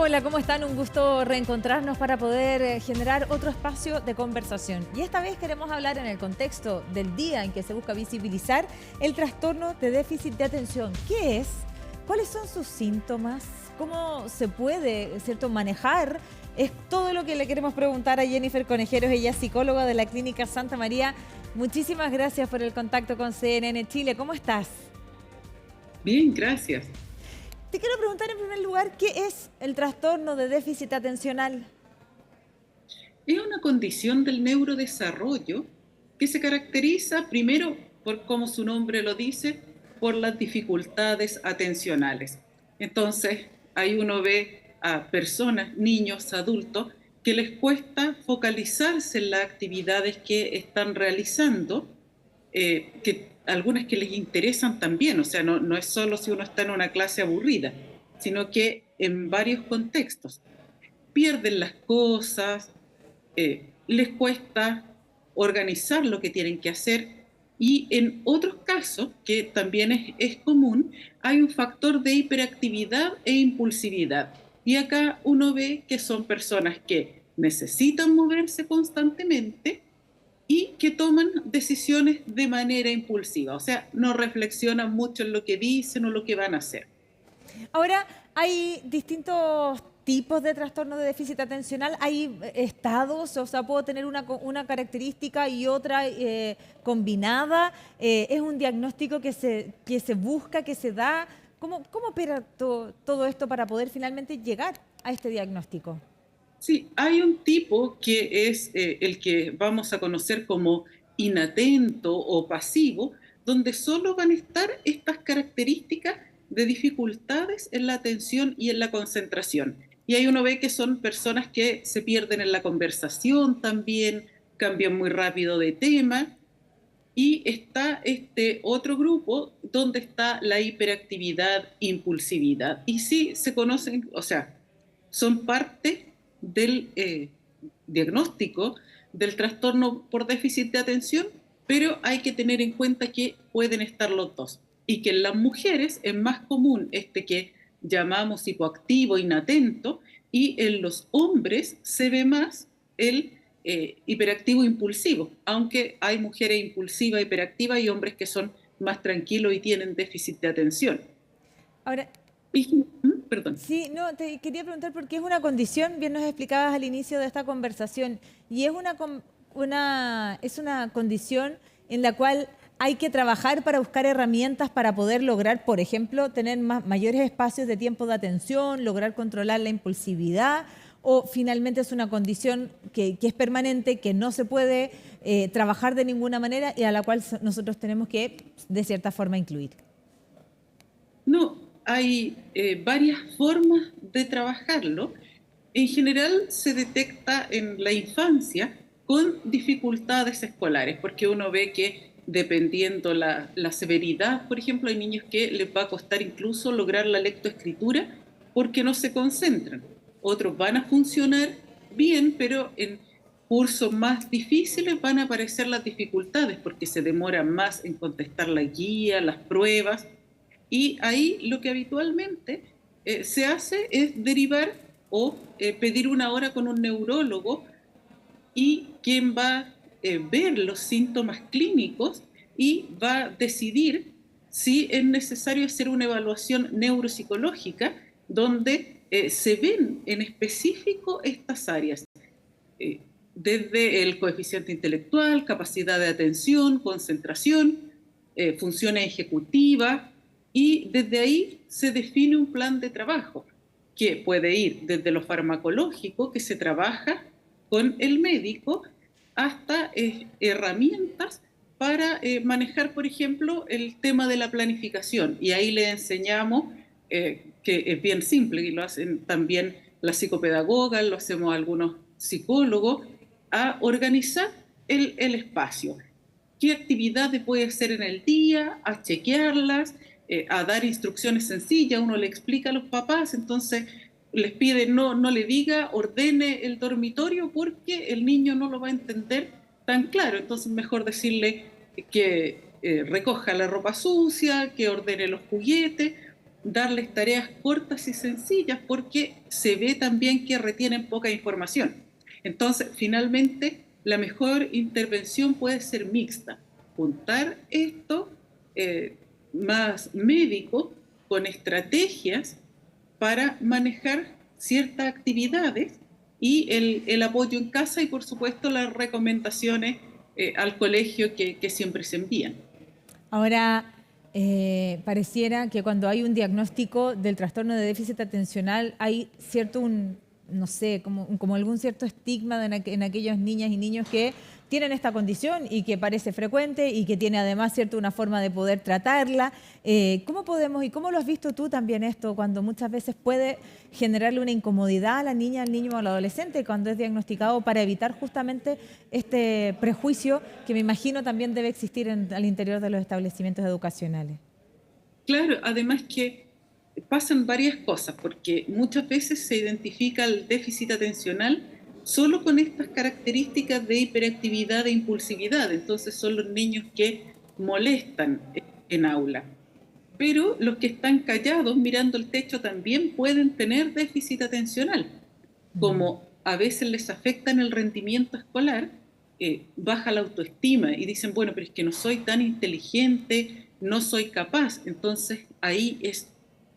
Hola, ¿cómo están? Un gusto reencontrarnos para poder generar otro espacio de conversación. Y esta vez queremos hablar en el contexto del día en que se busca visibilizar el trastorno de déficit de atención. ¿Qué es? ¿Cuáles son sus síntomas? ¿Cómo se puede, cierto, manejar? Es todo lo que le queremos preguntar a Jennifer Conejeros, ella es psicóloga de la Clínica Santa María. Muchísimas gracias por el contacto con CNN Chile. ¿Cómo estás? Bien, gracias. Te quiero preguntar en primer lugar, ¿qué es el trastorno de déficit atencional? Es una condición del neurodesarrollo que se caracteriza primero por, como su nombre lo dice, por las dificultades atencionales. Entonces, ahí uno ve a personas, niños, adultos, que les cuesta focalizarse en las actividades que están realizando, que algunas que les interesan también, o sea, no es solo si uno está en una clase aburrida, sino que en varios contextos. Pierden las cosas, les cuesta organizar lo que tienen que hacer y en otros casos, que también es común, hay un factor de hiperactividad e impulsividad. Y acá uno ve que son personas que necesitan moverse constantemente y que toman decisiones de manera impulsiva, o sea, no reflexionan mucho en lo que dicen o lo que van a hacer. Ahora, hay distintos tipos de trastorno de déficit atencional, hay estados, o sea, puedo tener una característica y otra combinada. Es un diagnóstico que se busca, que se da. ¿Cómo opera todo esto para poder finalmente llegar a este diagnóstico? Sí, hay un tipo que es el que vamos a conocer como inatento o pasivo, donde solo van a estar estas características de dificultades en la atención y en la concentración. Y ahí uno ve que son personas que se pierden en la conversación también, cambian muy rápido de tema. Y está este otro grupo donde está la hiperactividad, impulsividad. Y sí se conocen, o sea, son parte del diagnóstico del trastorno por déficit de atención, pero hay que tener en cuenta que pueden estar los dos. Y que en las mujeres es más común este que llamamos hipoactivo, inatento, y en los hombres se ve más el hiperactivo impulsivo, aunque hay mujeres impulsivas, hiperactivas y hombres que son más tranquilos y tienen déficit de atención. Ahora, Perdón. sí, no, te quería preguntar porque es una condición, bien nos explicabas al inicio de esta conversación, y es una condición en la cual hay que trabajar para buscar herramientas para poder lograr, por ejemplo, tener mayores espacios de tiempo de atención, lograr controlar la impulsividad, o finalmente es una condición que es permanente, que no se puede trabajar de ninguna manera y a la cual nosotros tenemos que, de cierta forma, incluir. No, hay varias formas de trabajarlo. En general se detecta en la infancia con dificultades escolares, porque uno ve que dependiendo la severidad, por ejemplo, hay niños que les va a costar incluso lograr la lectoescritura porque no se concentran. Otros van a funcionar bien, pero en cursos más difíciles van a aparecer las dificultades porque se demoran más en contestar la guía, las pruebas. Y ahí lo que habitualmente se hace es derivar o pedir una hora con un neurólogo y quien va a ver los síntomas clínicos y va a decidir si es necesario hacer una evaluación neuropsicológica donde se ven en específico estas áreas, eh, desde el coeficiente intelectual, capacidad de atención, concentración, funciones ejecutivas, y desde ahí se define un plan de trabajo que puede ir desde lo farmacológico, que se trabaja con el médico, hasta herramientas para manejar, por ejemplo, el tema de la planificación. Y ahí le enseñamos, que es bien simple, y lo hacen también las psicopedagogas, lo hacemos algunos psicólogos, a organizar el espacio. ¿Qué actividades puede hacer en el día? A chequearlas, a dar instrucciones sencillas. Uno le explica a los papás, entonces les pide no le diga, ordene el dormitorio porque el niño no lo va a entender tan claro. Entonces mejor decirle que recoja la ropa sucia, que ordene los juguetes, darles tareas cortas y sencillas porque se ve también que retienen poca información. Entonces, finalmente, la mejor intervención puede ser mixta. Juntar esto más médico con estrategias para manejar ciertas actividades y el apoyo en casa y, por supuesto, las recomendaciones al colegio que siempre se envían. Ahora, pareciera que cuando hay un diagnóstico del trastorno de déficit atencional hay cierto, no sé, como algún cierto estigma en aquellos niñas y niños que tienen esta condición y que parece frecuente y que tiene además cierto una forma de poder tratarla. ¿Cómo podemos y cómo lo has visto tú también esto cuando muchas veces puede generarle una incomodidad a la niña, al niño o al adolescente cuando es diagnosticado para evitar justamente este prejuicio que me imagino también debe existir al interior de los establecimientos educacionales? Claro, además que pasan varias cosas, porque muchas veces se identifica el déficit atencional solo con estas características de hiperactividad e impulsividad. Entonces son los niños que molestan en aula. Pero los que están callados mirando el techo también pueden tener déficit atencional. Como a veces les afecta en el rendimiento escolar, baja la autoestima y dicen, bueno, pero es que no soy tan inteligente, no soy capaz. Entonces ahí es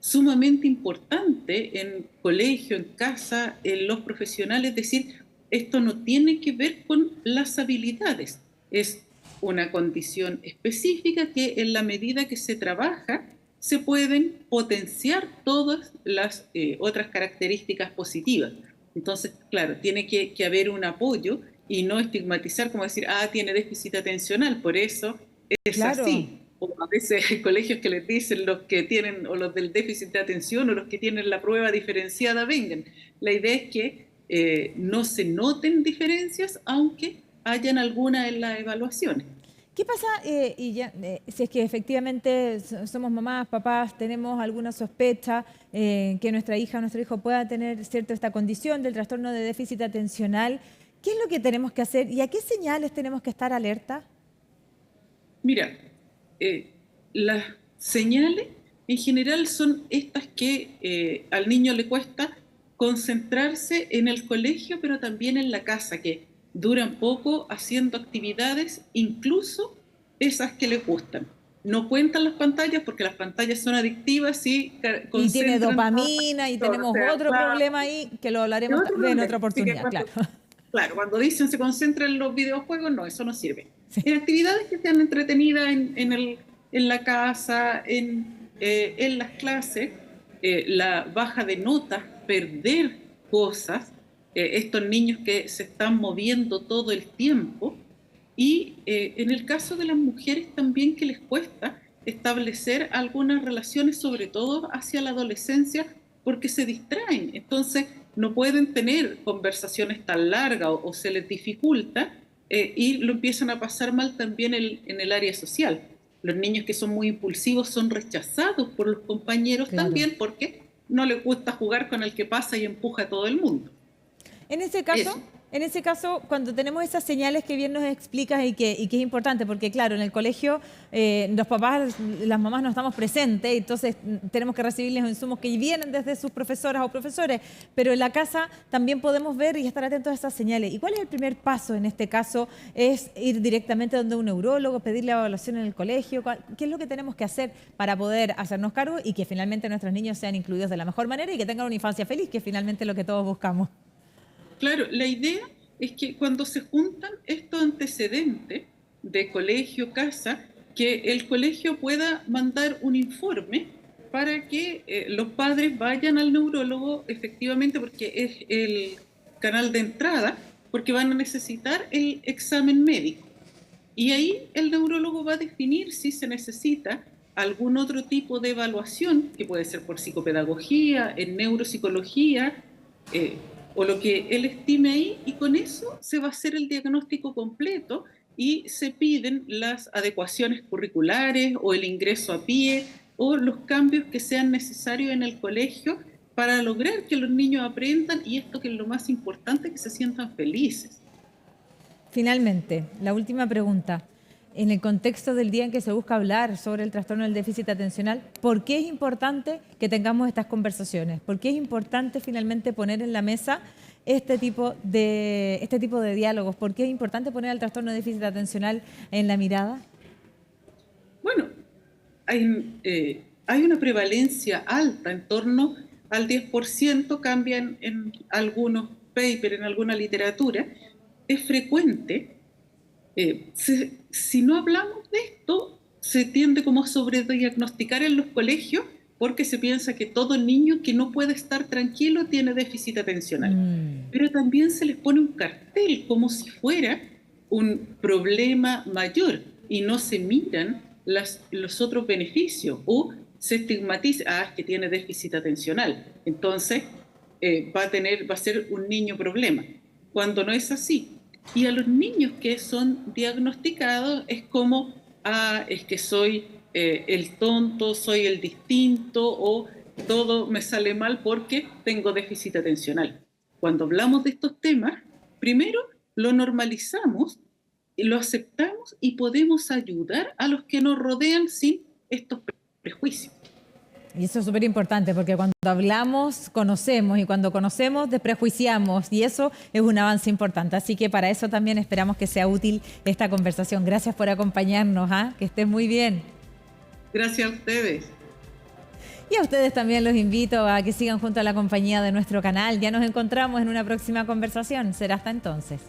sumamente importante en colegio, en casa, en los profesionales, decir, esto no tiene que ver con las habilidades, es una condición específica que en la medida que se trabaja se pueden potenciar todas las otras características positivas. Entonces, claro, tiene que haber un apoyo y no estigmatizar como decir, ah, tiene déficit atencional, por eso es Claro. así. O a veces hay colegios que les dicen los que tienen, o los del déficit de atención, o los que tienen la prueba diferenciada, vengan. La idea es que no se noten diferencias, aunque hayan alguna en las evaluaciones. ¿Qué pasa si es que efectivamente somos mamás, papás, tenemos alguna sospecha que nuestra hija o nuestro hijo pueda tener cierto esta condición del trastorno de déficit atencional? ¿Qué es lo que tenemos que hacer y a qué señales tenemos que estar alerta? Mira, las señales en general son estas que al niño le cuesta concentrarse en el colegio, pero también en la casa, que duran poco haciendo actividades, incluso esas que les gustan. No cuentan las pantallas porque las pantallas son adictivas y Y tiene concentran toda la dopamina y atención. O tenemos sea, otro problema ahí que lo es hablaremos otro también en otra problema. Así que oportunidad, claro. claro, cuando dicen se concentra en los videojuegos, no, eso no sirve. Sí. En actividades que sean entretenidas en la casa, en las clases, la baja de notas, perder cosas, estos niños que se están moviendo todo el tiempo, y en el caso de las mujeres también que les cuesta establecer algunas relaciones, sobre todo hacia la adolescencia, porque se distraen. Entonces no pueden tener conversaciones tan largas o se les dificulta y lo empiezan a pasar mal también en el área social. Los niños que son muy impulsivos son rechazados por los compañeros Claro. también porque no les gusta jugar con el que pasa y empuja a todo el mundo. En ese caso, Eso. cuando tenemos esas señales que bien nos explicas y que es importante, porque claro, en el colegio los papás, las mamás no estamos presentes, entonces tenemos que recibir los insumos que vienen desde sus profesoras o profesores, pero en la casa también podemos ver y estar atentos a esas señales. ¿Y cuál es el primer paso en este caso? ¿Es ir directamente donde un neurólogo, pedirle evaluación en el colegio? ¿Qué es lo que tenemos que hacer para poder hacernos cargo y que finalmente nuestros niños sean incluidos de la mejor manera y que tengan una infancia feliz, que es finalmente lo que todos buscamos? Claro, la idea es que cuando se juntan estos antecedentes de colegio, casa, que el colegio pueda mandar un informe para que los padres vayan al neurólogo efectivamente porque es el canal de entrada, porque van a necesitar el examen médico. Y ahí el neurólogo va a definir si se necesita algún otro tipo de evaluación, que puede ser por psicopedagogía, en neuropsicología, eh, o lo que él estime ahí, y con eso se va a hacer el diagnóstico completo y se piden las adecuaciones curriculares o el ingreso a pie o los cambios que sean necesarios en el colegio para lograr que los niños aprendan y esto que es lo más importante, que se sientan felices. Finalmente, la última pregunta. En el contexto del día en que se busca hablar sobre el trastorno del déficit atencional, ¿por qué es importante que tengamos estas conversaciones? ¿Por qué es importante finalmente poner en la mesa este tipo de diálogos? ¿Por qué es importante poner el trastorno de déficit atencional en la mirada? Bueno, hay una prevalencia alta, en torno al 10%, cambian en algunos papers, en alguna literatura. Es frecuente. Si no hablamos de esto, se tiende como a sobrediagnosticar en los colegios, porque se piensa que todo niño que no puede estar tranquilo tiene déficit atencional. Pero también se les pone un cartel como si fuera un problema mayor y no se miran los otros beneficios, o se estigmatiza, es que tiene déficit atencional, entonces va a ser un niño problema, cuando no es así. Y a los niños que son diagnosticados es como, es que soy el tonto, soy el distinto, o todo me sale mal porque tengo déficit atencional. Cuando hablamos de estos temas, primero lo normalizamos, lo aceptamos y podemos ayudar a los que nos rodean sin estos prejuicios. Y eso es súper importante, porque cuando hablamos, conocemos, y cuando conocemos, desprejuiciamos, y eso es un avance importante. Así que para eso también esperamos que sea útil esta conversación. Gracias por acompañarnos, que estén muy bien. Gracias a ustedes. Y a ustedes también los invito a que sigan junto a la compañía de nuestro canal. Ya nos encontramos en una próxima conversación. Será hasta entonces.